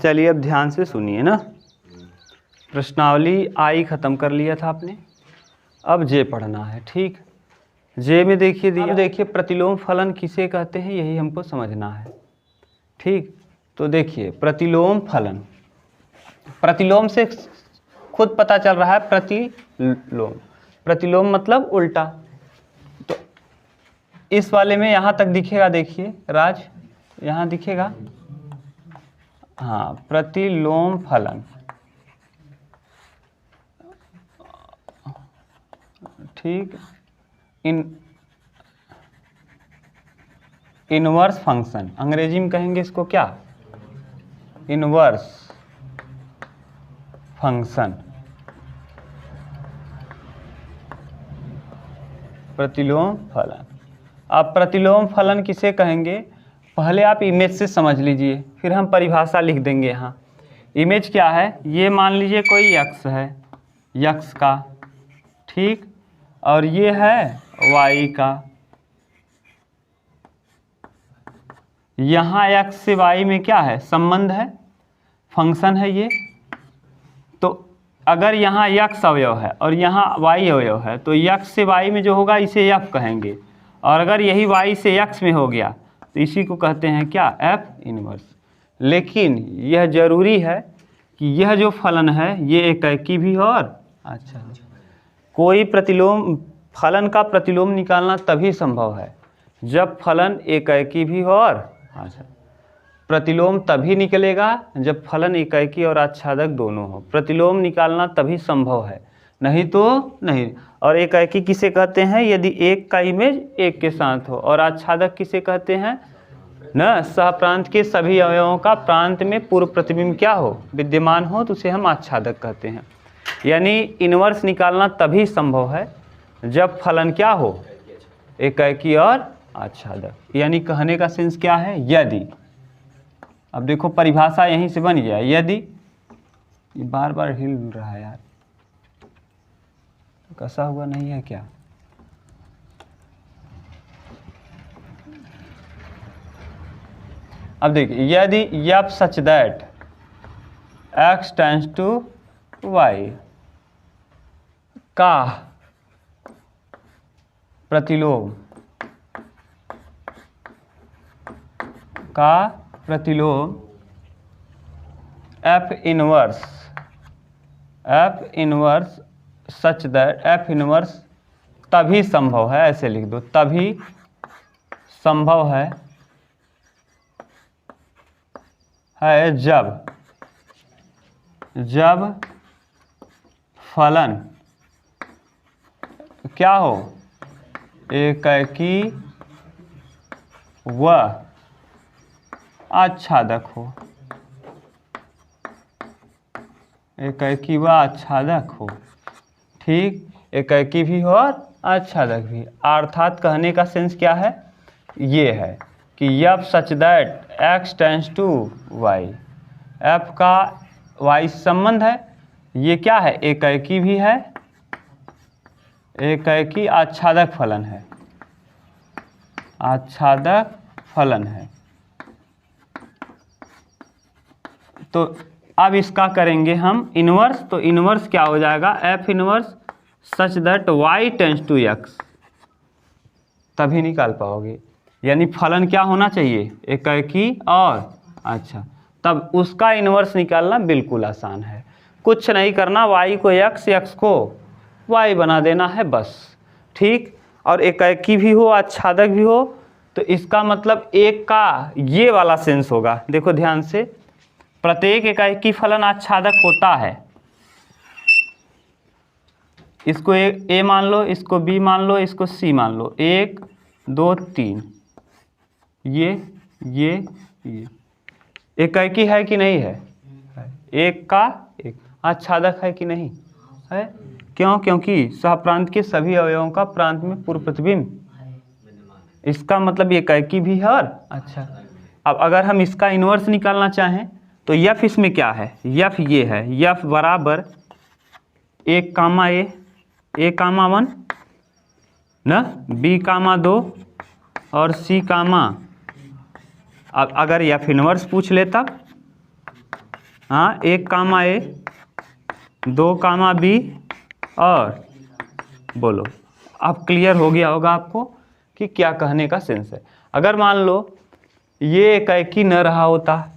चलिए अब ध्यान से सुनिए ना। प्रश्नावली आई ख़त्म कर लिया था आपने, अब जे पढ़ना है। ठीक, जे में देखिए प्रतिलोम फलन किसे कहते हैं, यही हमको समझना है। ठीक, तो देखिए प्रतिलोम फलन, प्रतिलोम से खुद पता चल रहा है प्रतिलोम, प्रतिलोम मतलब उल्टा। तो इस वाले में यहाँ तक दिखेगा, देखिए राज यहाँ दिखेगा, हाँ प्रतिलोम फलन। ठीक, इनवर्स फंक्शन, अंग्रेजी में कहेंगे इसको क्या, इनवर्स फंक्शन, प्रतिलोम फलन। अब प्रतिलोम फलन किसे कहेंगे, पहले आप इमेज से समझ लीजिए, फिर हम परिभाषा लिख देंगे। यहाँ इमेज क्या है, ये मान लीजिए कोई यक्स है, यक्स का, ठीक, और ये है वाई का। यहाँ एक्स से वाई में क्या है, संबंध है, फंक्शन है ये। तो अगर यहाँ यक्स अवयव है और यहाँ वाई अवयव है, तो यक्स से वाई में जो होगा इसे एफ कहेंगे, और अगर यही वाई से यक्स में हो गया तो इसी को कहते हैं क्या, एफ इनवर्स। लेकिन यह जरूरी है कि यह जो फलन है ये एकाकी भी हो। और अच्छा, कोई प्रतिलोम फलन का प्रतिलोम निकालना तभी संभव है जब फलन एकाकी भी हो। और अच्छा, प्रतिलोम तभी निकलेगा जब फलन एकाकी और आच्छादक दोनों हो। प्रतिलोम निकालना तभी संभव है, नहीं तो नहीं। और एकाकी किसे कहते हैं, यदि एक का इमेज एक के साथ हो। और आच्छादक किसे कहते हैं न, सहप्रांत के सभी अवयवों का प्रांत में पूर्व प्रतिबिंब क्या हो, विद्यमान हो, तो उसे हम आच्छादक कहते हैं। यानी इनवर्स निकालना तभी संभव है जब फलन क्या हो, एकाकी और आच्छादक। यानी कहने का सेंस क्या है, यदि, अब देखो परिभाषा यहीं से बन गया, यदि, ये बार बार हिल रहा है यार, कसा हुआ नहीं है क्या। अब देखिए, यदि f such that x tends to y का प्रतिलोम, का प्रतिलोम f inverse, f inverse such that, f inverse तभी संभव है, ऐसे लिख दो, तभी संभव है जब फलन क्या हो, एकाकी व आच्छादक हो, एकाकी व आच्छादक हो। ठीक, एकाकी भी हो और आच्छादक भी। अर्थात कहने का सेंस क्या है, ये है कि f such that x tends to y, f का y संबंध है, ये क्या है, एकाकी भी है, एकाकी आच्छादक फलन है, आच्छादक फलन है। तो अब इसका करेंगे हम इनवर्स। तो इनवर्स क्या हो जाएगा, f inverse such that y tends to x, तभी निकाल पाओगे। यानी फलन क्या होना चाहिए, एकाकी और अच्छा, तब उसका इनवर्स निकालना बिल्कुल आसान है। कुछ नहीं करना, y को x, x को y बना देना है बस। ठीक, और एकाकी भी हो आच्छादक भी हो, तो इसका मतलब एक का ये वाला सेंस होगा। देखो ध्यान से, प्रत्येक एकाकी फलन आच्छादक होता है। इसको ए मान लो, इसको बी मान लो, इसको सी मान लो, 1 2 3, ये एकाकी है कि नहीं है, एक का एक आच्छादक है कि नहीं है। क्यों, क्योंकि सहप्रांत के सभी अवयवों का प्रांत में पूर्व प्रतिबिंब, इसका मतलब एकाकी भी है। और अच्छा, अब अगर हम इसका इनवर्स निकालना चाहें तो यफ इसमें क्या है, यफ ये है, यफ बराबर 1 कामा ए कामा 1 न, बी कामा 2 और सी कामा। अब अगर यफ इनवर्स पूछ ले तब हाँ 1 कामा ए, 2 कामा बी, और बोलो। अब क्लियर हो गया होगा आपको कि क्या कहने का सेंस है। अगर मान लो ये एकाएकी न रहा होता,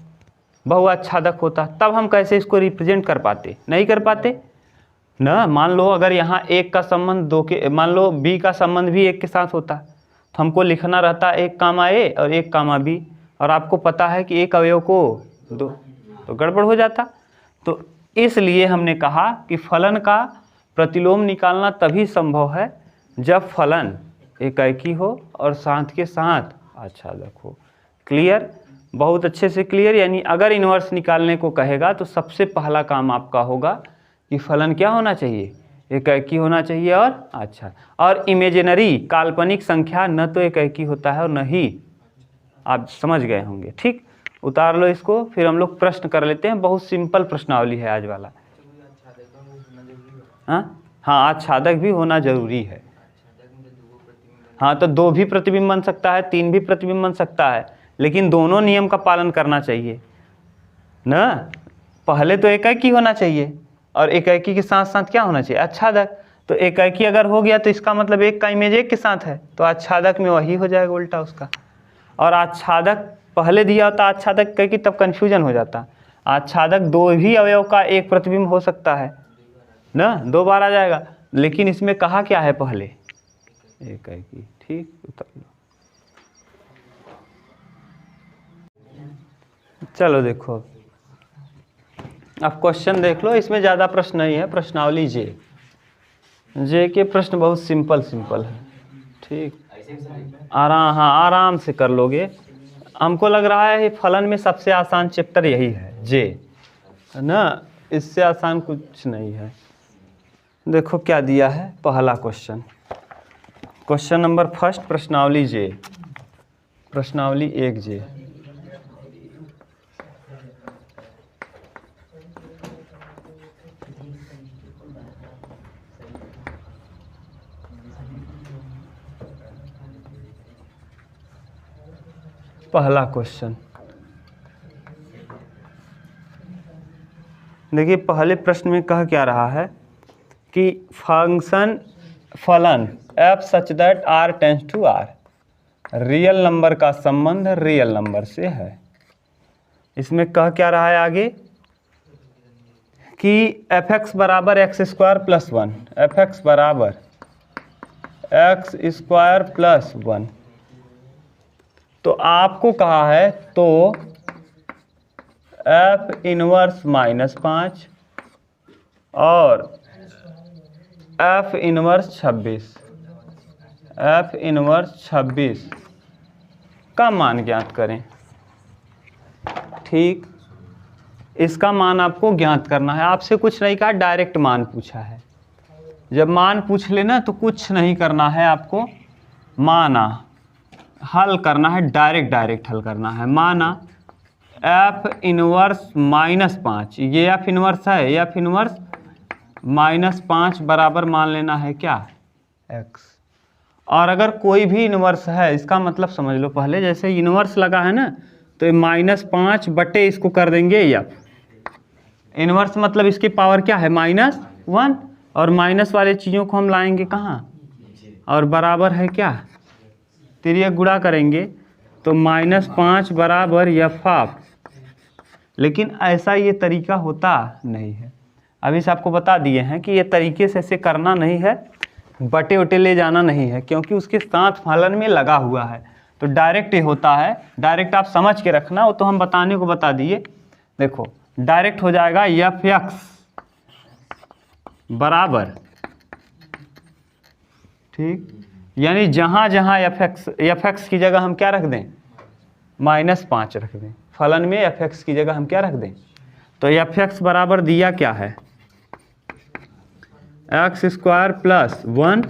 बहुआच्छादक होता, तब हम कैसे इसको रिप्रेजेंट कर पाते? नहीं कर पाते ना। मान लो अगर यहाँ 1 का संबंध 2 के, मान लो बी का संबंध भी 1 के साथ होता, तो हमको लिखना रहता 1 कामा ए और 1 कामा बी, और आपको पता है कि एक अवयव को 2, तो गड़बड़ हो जाता। तो इसलिए हमने कहा कि फलन का प्रतिलोम निकालना तभी संभव है जब फलन एकाएकी हो और साथ के साथ आच्छादक हो। क्लियर? बहुत अच्छे से क्लियर। यानी अगर इन्वर्स निकालने को कहेगा तो सबसे पहला काम आपका होगा कि फलन क्या होना चाहिए? एकाएकी होना चाहिए और अच्छा, और इमेजिनरी काल्पनिक संख्या न तो एकाएकी होता है और न ही, आप समझ गए होंगे। ठीक, उतार लो इसको, फिर हम लोग प्रश्न कर लेते हैं। बहुत सिंपल प्रश्नावली है आज वाला। हाँ आच्छादक भी होना जरूरी है। हाँ तो 2 भी प्रतिबिंब बन सकता है, 3 भी प्रतिबिंब बन सकता है, लेकिन दोनों नियम का पालन करना चाहिए ना। पहले तो एकाएकी होना चाहिए और एकाएकी के साथ साथ क्या होना चाहिए? आच्छादक। तो एकाएकी अगर हो गया तो इसका मतलब 1 का इमेज 1 के साथ है, तो आच्छादक में वही हो जाएगा उल्टा उसका। और आच्छादक पहले दिया होता आच्छादक एकाएकी, तब कन्फ्यूजन हो जाता। आच्छादक 2 भी अवयव का एक प्रतिबिंब हो सकता है ना, 2 बार आ जाएगा, लेकिन इसमें कहा क्या है? पहले एकाएकी। ठीक, उतार लो। चलो देखो, अब क्वेश्चन देख लो। इसमें ज़्यादा प्रश्न नहीं है। प्रश्नावली जे के प्रश्न बहुत सिंपल है। ठीक, आराम से कर लोगे। हमको लग रहा है फलन में सबसे आसान चैप्टर यही है, जे, है ना। इससे आसान कुछ नहीं है। देखो क्या दिया है पहला क्वेश्चन, क्वेश्चन नंबर 1, प्रश्नावली जे, प्रश्नावली 1 जे। पहला क्वेश्चन देखिए, पहले प्रश्न में कह क्या रहा है कि फलन f such that r tends to r, real number का संबंध रियल नंबर से है। इसमें कह क्या रहा है आगे कि fx बराबर एक्स स्क्वायर प्लस 1, fx बराबर एक्स स्क्वायर प्लस 1। तो आपको कहा है तो f इनवर्स -5 और f इनवर्स 26, f इनवर्स 26 का मान ज्ञात करें। ठीक, इसका मान आपको ज्ञात करना है। आपसे कुछ नहीं कहा, डायरेक्ट मान पूछा है। जब मान पूछ लेना तो कुछ नहीं करना है आपको, माना हल करना है, डायरेक्ट हल करना है। माना f इनवर्स -5, ये f इनवर्स है, f इनवर्स -5 बराबर मान लेना है क्या? x। और अगर कोई भी इनवर्स है, इसका मतलब समझ लो पहले, जैसे इनवर्स लगा है ना, तो -5 बटे इसको कर देंगे f। इनवर्स मतलब इसकी पावर क्या है? -1, और माइनस वाले चीज़ों को हम लाएंगे कहाँ? और बराबर है क्या? तिर्यक गुणा करेंगे तो -5 बराबर f। लेकिन ऐसा ये तरीका होता नहीं है। अभी से आपको बता दिए हैं कि ये तरीके से ऐसे करना नहीं है, बटे उटे ले जाना नहीं है, क्योंकि उसके साथ फलन में लगा हुआ है। तो डायरेक्ट ये होता है, डायरेक्ट आप समझ के रखना, वो तो हम बताने को बता दिए। देखो डायरेक्ट हो जाएगा f(x) बराबर, ठीक, यानी जहाँ जहाँ f(x) की जगह हम क्या रख दें? -5 रख दें। फलन में f(x) की जगह हम क्या रख दें? तो f(x) बराबर दिया क्या है? एक्स स्क्वायर प्लस 1,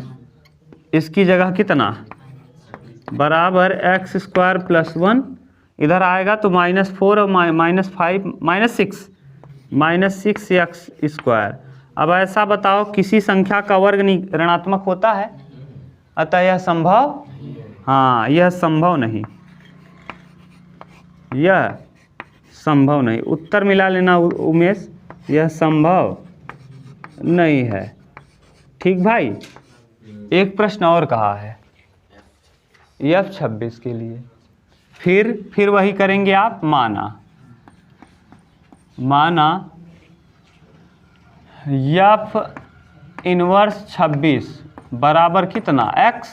इसकी जगह कितना? बराबर एक्स स्क्वायर प्लस 1, इधर आएगा तो -4 और -5 -6 एक्स स्क्वायर। अब ऐसा बताओ, किसी संख्या का वर्ग ऋणात्मक होता है? अतः यह संभव, हाँ यह संभव नहीं, यह संभव नहीं। उत्तर मिला लेना उमेश, यह संभव नहीं है। ठीक भाई। एक प्रश्न और कहा है F26 के लिए, फिर वही करेंगे आप। माना F इनवर्स 26 बराबर कितना x,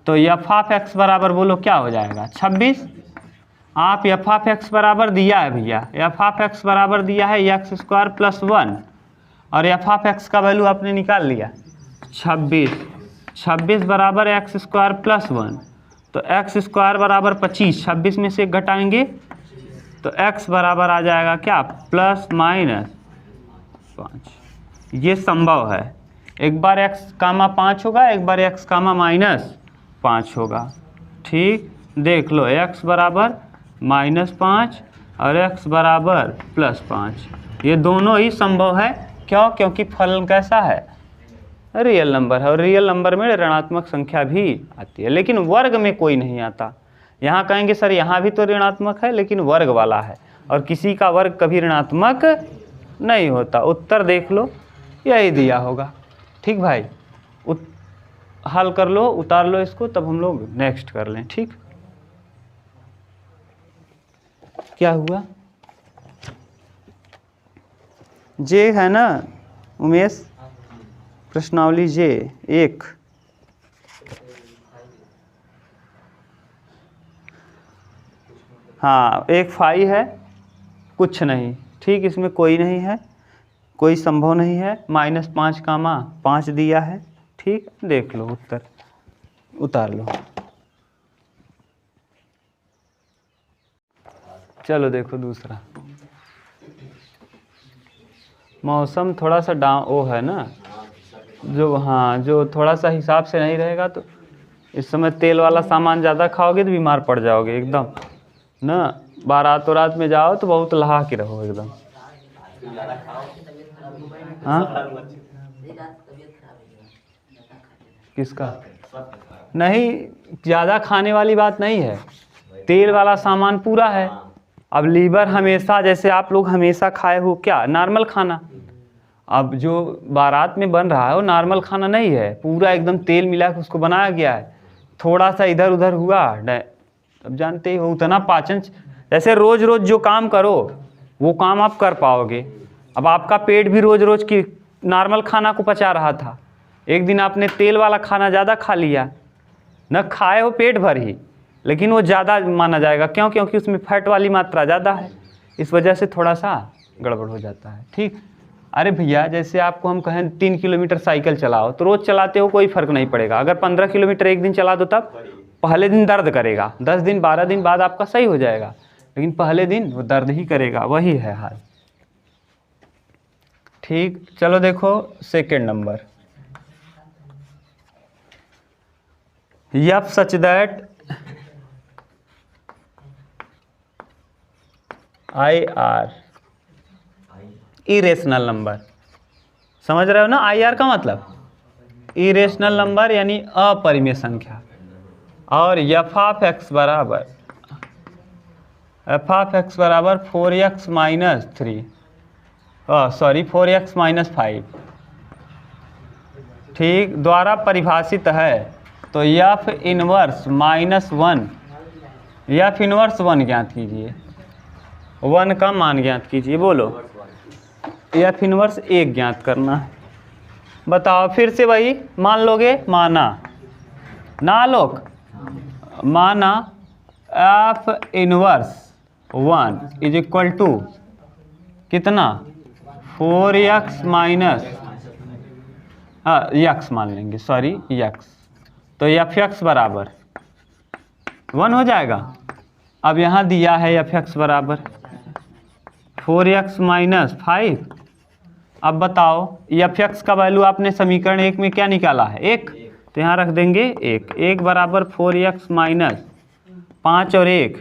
तो f ऑफ x बराबर बोलो क्या हो जाएगा 26। आप f ऑफ x बराबर दिया है भैया, f ऑफ x बराबर दिया है x स्क्वायर प्लस 1, और f ऑफ x का वैल्यू आपने निकाल लिया 26 बराबर x स्क्वायर प्लस 1, तो x स्क्वायर बराबर 25, 26 में से घटाएंगे तो x बराबर आ जाएगा क्या प्लस माइनस 5। ये संभव है। एक बार x कामा 5 होगा, एक बार x कामा माइनस 5 होगा। ठीक, देख लो x बराबर -5 और x बराबर +5, ये दोनों ही संभव है। क्यों? क्योंकि फलन कैसा है, रियल नंबर है, और रियल नंबर में ऋणात्मक संख्या भी आती है, लेकिन वर्ग में कोई नहीं आता। यहाँ कहेंगे सर यहाँ भी तो ऋणात्मक है लेकिन वर्ग वाला है, और किसी का वर्ग कभी ऋणात्मक नहीं होता। उत्तर देख लो, यही दिया होगा। ठीक भाई, हल कर लो, उतार लो इसको, तब हम लोग नेक्स्ट कर लें। ठीक, क्या हुआ जे है ना उमेश, प्रश्नावली जे 1। हाँ, एक फाई है, कुछ नहीं। ठीक, इसमें कोई नहीं है, कोई संभव नहीं है। -5 कामा 5 दिया है। ठीक, देख लो उत्तर, उतार लो। चलो देखो दूसरा। मौसम थोड़ा सा वो है ना, जो हाँ जो थोड़ा सा हिसाब से नहीं रहेगा तो इस समय तेल वाला सामान ज़्यादा खाओगे तो बीमार पड़ जाओगे एकदम ना। बारात वारात में जाओ तो बहुत लहा के रहो एकदम। हाँ, किसका नहीं, ज़्यादा खाने वाली बात नहीं है, तेल वाला सामान पूरा है। अब लीवर हमेशा, जैसे आप लोग हमेशा खाए हो क्या नॉर्मल खाना, अब जो बारात में बन रहा है वो नॉर्मल खाना नहीं है, पूरा एकदम तेल मिला के उसको बनाया गया है। थोड़ा सा इधर उधर हुआ, अब जानते हो उतना पाचन, जैसे रोज़ रोज़ जो काम करो वो काम आप कर पाओगे। अब आपका पेट भी रोज़ रोज़ की नॉर्मल खाना को पचा रहा था, एक दिन आपने तेल वाला खाना ज़्यादा खा लिया, न खाए हो पेट भर ही, लेकिन वो ज़्यादा माना जाएगा। क्यों? क्योंकि उसमें फैट वाली मात्रा ज़्यादा है, इस वजह से थोड़ा सा गड़बड़ हो जाता है। ठीक, अरे भैया जैसे आपको हम कहें 3 किलोमीटर साइकिल चलाओ, तो रोज़ चलाते हो कोई फ़र्क नहीं पड़ेगा। अगर 15 किलोमीटर एक दिन चला दो तब पहले दिन दर्द करेगा, 10 दिन 12 दिन बाद आपका सही हो जाएगा, लेकिन पहले दिन वो दर्द ही करेगा। वही है हाल। ठीक, चलो देखो second number. F such that IR irrational number, समझ रहे हो ना? IR का मतलब इरेशनल नंबर यानी अपरिमेय संख्या, और f ऑफ x बराबर 4x minus 3, sorry 4x minus 5, ठीक, द्वारा परिभाषित है। तो f इनवर्स -1, f इनवर्स 1 ज्ञात कीजिए, 1 का मान ज्ञात कीजिए। बोलो, f इनवर्स 1 ज्ञात करना है। बताओ फिर से वही मान लोगे, माना ना लोग, माना f inverse 1 is equal to कितना 4x माइनस x मान लेंगे, सॉरी x, तो f(x) बराबर 1 हो जाएगा। अब यहाँ दिया है f(x) बराबर 4x माइनस 5। अब बताओ f(x) का वैल्यू आपने समीकरण 1 में क्या निकाला है 1, तो यहाँ रख देंगे 1 बराबर 4x माइनस 5 और 1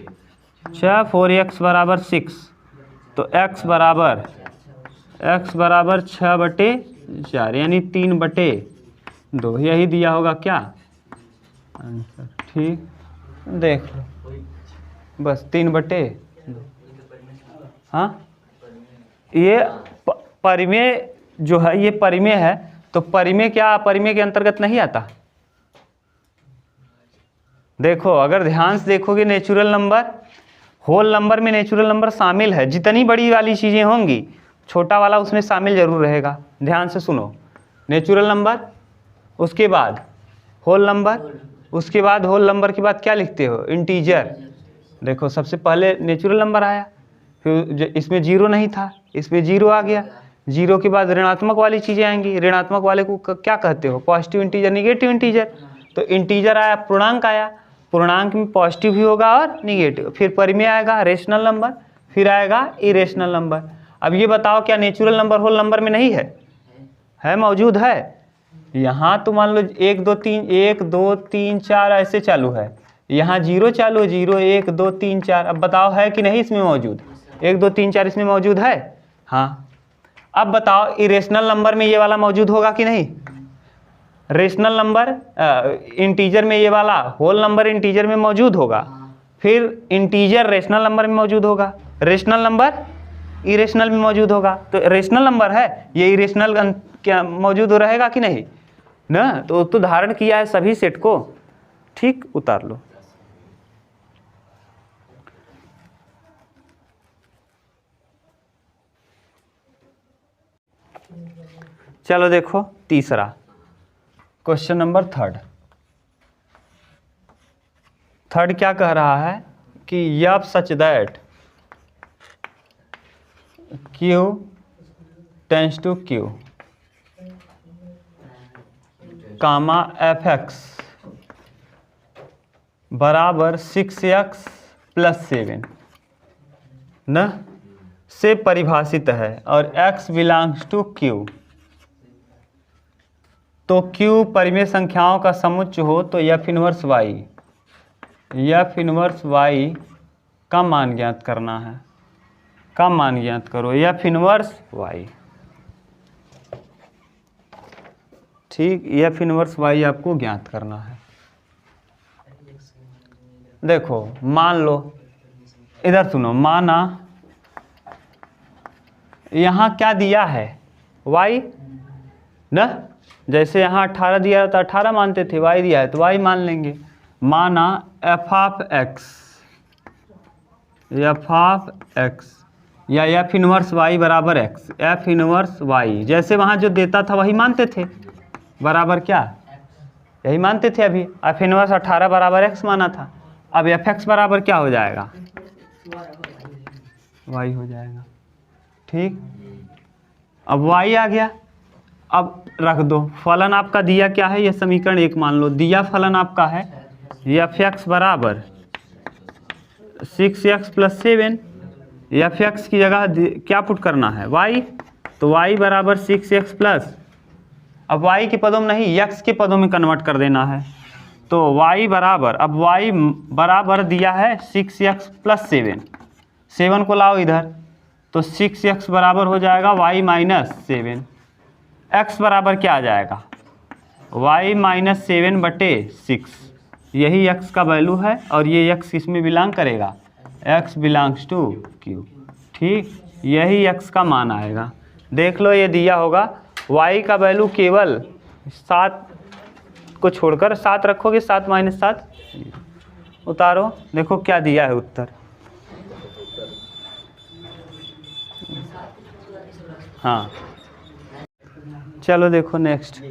6, 4x बराबर 6, तो x बराबर 6/4 यानी 3/2, यही दिया होगा क्या आंसर। ठीक, देख लो बस 3/2। हाँ, ये परिमेय जो है ये परिमेय है, तो परिमेय क्या परिमेय के अंतर्गत नहीं आता। देखो अगर ध्यान से देखोगे नेचुरल नंबर, होल नंबर में नेचुरल नंबर शामिल है, जितनी बड़ी वाली चीज़ें होंगी छोटा वाला उसमें शामिल जरूर रहेगा। ध्यान से सुनो, नेचुरल नंबर, उसके बाद होल नंबर, उसके बाद होल नंबर के बाद क्या लिखते हो, इंटीजर। देखो सबसे पहले नेचुरल नंबर आया, फिर इसमें जीरो नहीं था, इसमें जीरो आ गया, जीरो के बाद ऋणात्मक वाली चीज़ें आएंगी, ऋणात्मक वाले को क्या कहते हो, पॉजिटिव इंटीजर, निगेटिव इंटीजर। तो इंटीजर आया, पूर्णांक आया, पूर्णांक में पॉजिटिव भी होगा और निगेटिव। फिर परिमेय आएगा रेशनल नंबर, फिर आएगा इरेशनल नंबर। अब ये बताओ क्या नेचुरल नंबर होल नंबर में नहीं है मौजूद है। यहाँ तो मान लो 1 2 3 1 2 3 4 ऐसे चालू है, यहाँ जीरो चालू है, 0 1 2 3 4। अब बताओ है कि नहीं इसमें मौजूद, 1 2 3 4 इसमें मौजूद है। हाँ, अब बताओ इरेशनल नंबर में ये वाला मौजूद होगा कि नहीं। रेशनल नंबर इंटीजर में ये वाला, होल नंबर इंटीजर में मौजूद होगा, फिर इंटीजर रेशनल नंबर में मौजूद होगा, रेशनल नंबर इरेशनल में मौजूद होगा। तो रेशनल नंबर है, ये इरेशनल क्या मौजूद रहेगा कि नहीं ना। तो धारण किया है सभी सेट को, ठीक, उतार लो। चलो देखो तीसरा क्वेश्चन नंबर थर्ड क्या कह रहा है कि f such that Q tends to Q comma fx बराबर 6x + 7 न से परिभाषित है और x बिलोंग्स टू Q। तो Q परिमेय संख्याओं का समुच्च हो तो F इनवर्स y का मान ज्ञात करना है। का मान ज्ञात करो, F इनवर्स y, ठीक, F इनवर्स y आपको ज्ञात करना है। देखो मान लो, इधर सुनो, माना यहाँ क्या दिया है y ना, जैसे यहाँ 18 दिया तो 18 मानते थे, y दिया है तो y मान लेंगे। माना f ऑफ x या f इनवर्स y बराबर x, f इनवर्स y जैसे वहाँ जो देता था वही मानते थे, बराबर क्या यही मानते थे। अभी f इनवर्स 18 बराबर x माना था, अब fx बराबर क्या हो जाएगा, y हो जाएगा, ठीक। अब y आ गया, अब रख दो, फलन आपका दिया क्या है, ये समीकरण 1 मान लो, दिया फलन आपका है fx बराबर 6x + 7, fx की जगह क्या पुट करना है y, तो y बराबर 6x प्लस, अब y के पदों में नहीं x के पदों में कन्वर्ट कर देना है। तो y बराबर, अब y बराबर दिया है 6x + 7, 7 को लाओ इधर, तो 6x बराबर हो जाएगा y - 7, x बराबर क्या आ जाएगा, y - 7 बटे 6, यही x का वैल्यू है और ये x किस में बिलोंग करेगा, x बिलोंग्स टू Q, ठीक, यही x का मान आएगा। देख लो ये दिया होगा, y का वैल्यू केवल 7 को छोड़कर 7 रखोगे, 7 - 7 उतारो, देखो क्या दिया है उत्तर। हाँ चलो देखो नेक्स्ट,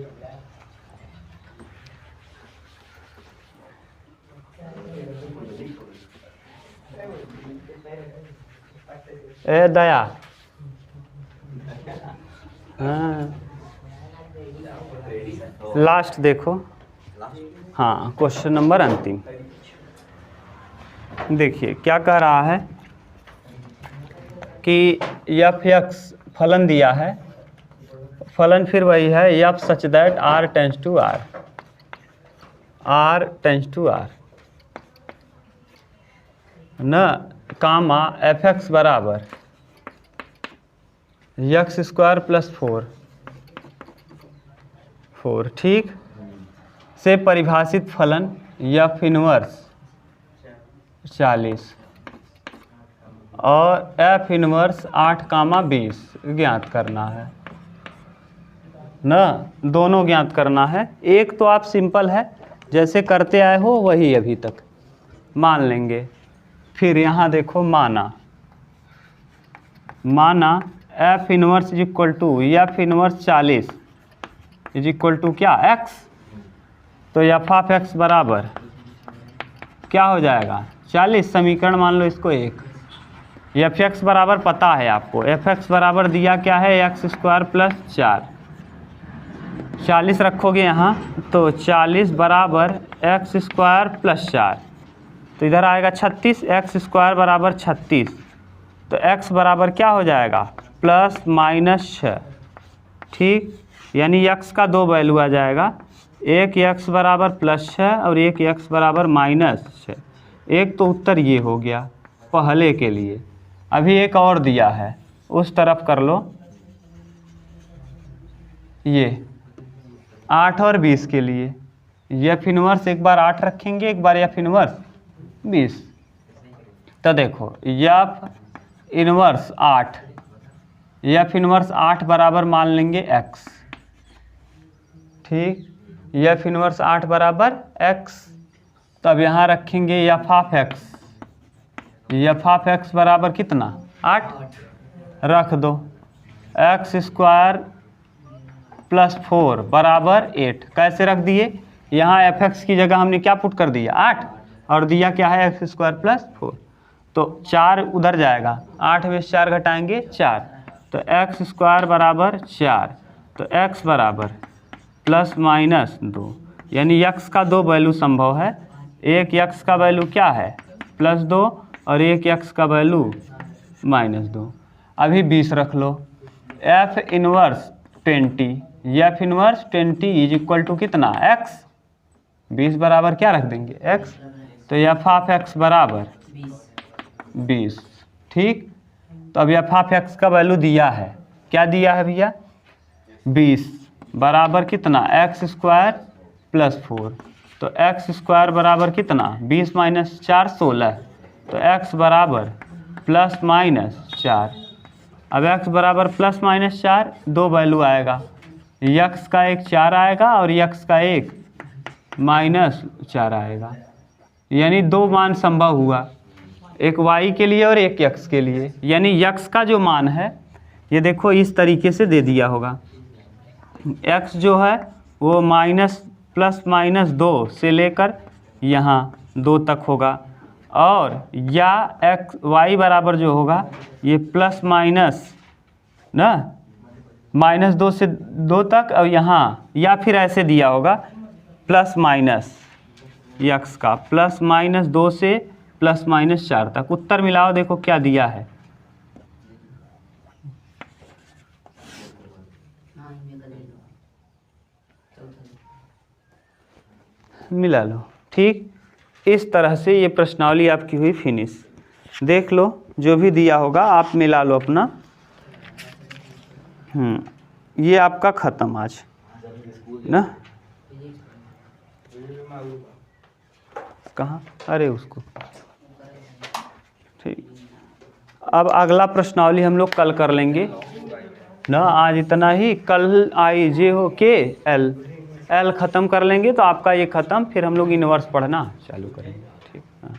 ए दया, हाँ लास्ट देखो, हाँ क्वेश्चन नंबर अंतिम। देखिए क्या कह रहा है कि fx फलन दिया है, फलन फिर वही है f such that r tends to r न कामा fx बराबर x² + 4, ठीक, से परिभाषित फलन f इनवर्स 40 और एफ इनवर्स 8, 20 ज्ञात करना है ना, दोनों ज्ञात करना है। एक तो आप सिंपल है जैसे करते आए हो वही अभी तक मान लेंगे। फिर यहाँ देखो माना f inverse is equal to f inverse 40 is equal to क्या एक्स, तो एफ ऑफ एक्स बराबर क्या हो जाएगा 40। समीकरण मान लो इसको 1। एफ एक्स बराबर पता है आपको, एफ एक्स बराबर दिया क्या है एक्स स्क्वायर प्लस 4। 40 रखोगे यहाँ तो 40 बराबर एक्स स्क्वायर प्लस 4, तो इधर आएगा 36, एक्स स्क्वायर बराबर 36, तो एक्स बराबर क्या हो जाएगा प्लस माइनस 6। ठीक, यानी एक्स का दो वैल्यू आ जाएगा, एक एक्स बराबर प्लस 6 और एक एक्स बराबर माइनस 6। एक तो उत्तर ये हो गया पहले के लिए। अभी एक और दिया है उस तरफ कर लो, ये 8 और 20 के लिए एफ इनवर्स एक बार 8 रखेंगे, एक बार एफ इनवर्स 20। तो देखो एफ इनवर्स 8, एफ इनवर्स 8 बराबर मान लेंगे x। ठीक, एफ इनवर्स 8 बराबर x, तब यहाँ रखेंगे F of x. F of x बराबर कितना 8 रख दो, एक्स स्क्वायर प्लस 4 बराबर 8। कैसे रख दिए, यहाँ एफ एक्स की जगह हमने क्या पुट कर दिया 8 और दिया क्या है एक्स स्क्वायर प्लस 4, तो 4 उधर जाएगा, 8 में 4 घटाएंगे 4, तो एक्स स्क्वायर बराबर 4, तो एक्स बराबर प्लस माइनस 2, यानी एक्स का दो वैल्यू संभव है। एक एक्स का वैल्यू क्या है +2 और एक एक्स का वैल्यू -2। अभी 20 रख लो, F inverse 20, F inverse 20 is equal to कितना x। 20 बराबर क्या रख देंगे x, तो एफ ऑफ एक्स बराबर 20। ठीक, तो अब एफ ऑफ एक्स का वैल्यू दिया है, क्या दिया है भैया 20 बराबर कितना एक्स स्क्वायर प्लस 4, तो एक्स स्क्वायर बराबर कितना 20 माइनस 4 16, तो एक्स बराबर प्लस माइनस 4। अब एक्स बराबर प्लस माइनस 4, दो वैल्यू आएगा, एक्स का एक 4 आएगा और एक्स का एक -4 आएगा, यानी दो मान संभव हुआ, एक y के लिए और एक x के लिए। यानी x का जो मान है ये देखो इस तरीके से दे दिया होगा, x जो है वो -2 से लेकर यहाँ 2 तक होगा, और या y बराबर जो होगा ये प्लस माइनस ना -2 से 2 तक, और यहाँ या फिर ऐसे दिया होगा प्लस माइनस x का +2 से +4 तक। उत्तर मिलाओ, देखो क्या दिया है, मिला लो। ठीक, इस तरह से ये प्रश्नावली आपकी हुई फिनिश। देख लो जो भी दिया होगा आप मिला लो अपना। ये आपका ख़त्म आज ना, कहाँ, अरे उसको। ठीक, अब अगला प्रश्नावली हम लोग कल कर लेंगे ना, आज इतना ही। कल IJOKL ख़त्म कर लेंगे तो आपका ये ख़त्म, फिर हम लोग इनवर्स पढ़ना चालू करेंगे। ठीक, हाँ।